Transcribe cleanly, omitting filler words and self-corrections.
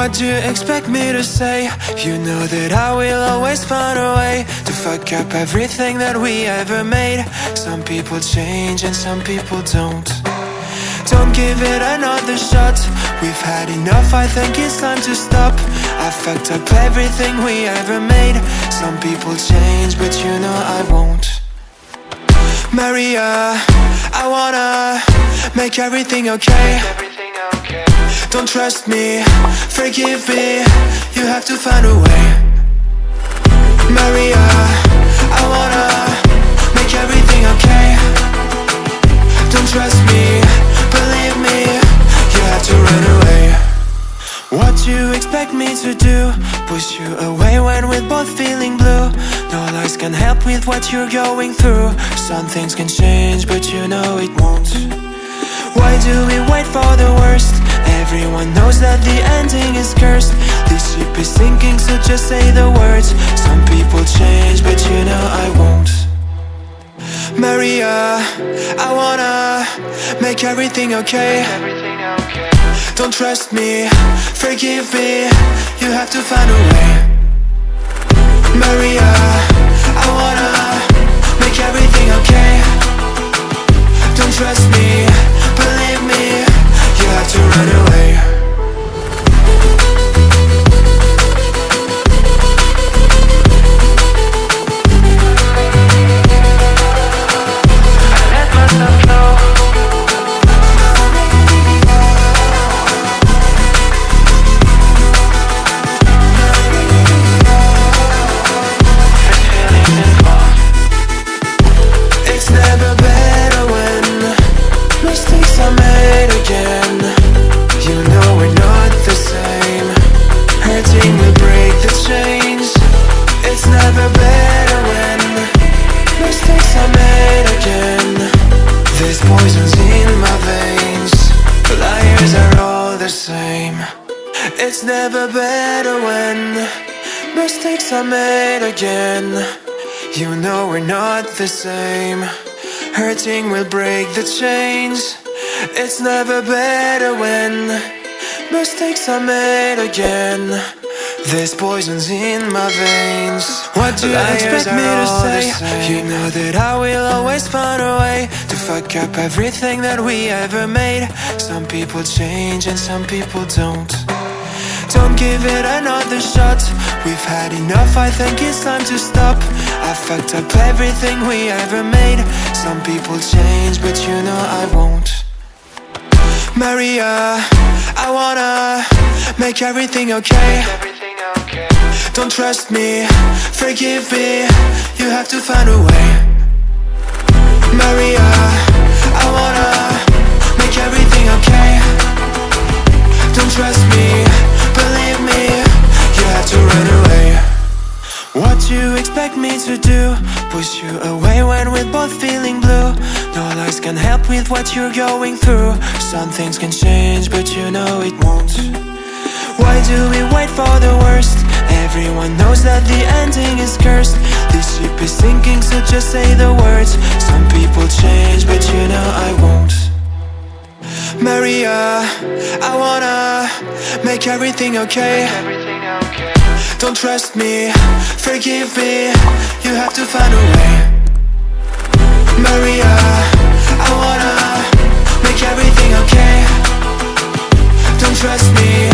What do you expect me to say? You know that I will always find a way to fuck up everything that we ever made. Some people change and some people don't. Don't give it another shot. We've had enough, I think it's time to stop. I fucked up everything we ever made. Some people change, but you know I won't. Maria, I wanna make everything okay. Don't trust me, forgive me, you have to find a way. Maria, I wanna make everything okay. Don't trust me, believe me, you have to run away. What you expect me to do? Push you away when we're both feeling blue. No lies can help with what you're going through. Some things can change, but you know it won't. Why do we wait for the worst? Everyone knows that the ending is cursed. This ship is sinking, so just say the words. Some people change, but you know I won't. Maria, I wanna make everything okay. Don't trust me, forgive me, you have to find a way. Maria, I wanna make everything okay. Don't trust me, believe me, you have to run away. I let myself know. It's never better when mistakes are made again. You know we're not the same. Hurting will break the chains. It's never better when mistakes are made again. There's poisons in my veins. Liars are all the same. It's never better when mistakes are made again. You know we're not the same. Hurting will break the chains. It's never better when mistakes are made again. There's poisons in my veins. What do you expect me to say? You know that I will always find a way to fuck up everything that we ever made. Some people change and some people don't. Don't give it another shot. We've had enough, I think it's time to stop. I fucked up everything we ever made. Some people change, but you know I won't. Maria, I wanna make everything okay. Don't trust me, forgive me, you have to find a way. Maria, I wanna make everything okay. Don't trust me, believe me, you have to run away. What you expect me to do? Push you away when we're both feeling blue. No lies can help with what you're going through. Some things can change, but you know it won't. Why do we wait for the worst? Everyone knows that the ending is cursed. This ship is sinking, so just say the words. Some people change, but you know I won't. Maria, I wanna make everything okay. Don't trust me, forgive me, you have to find a way. Maria, I wanna make everything okay. Don't trust me,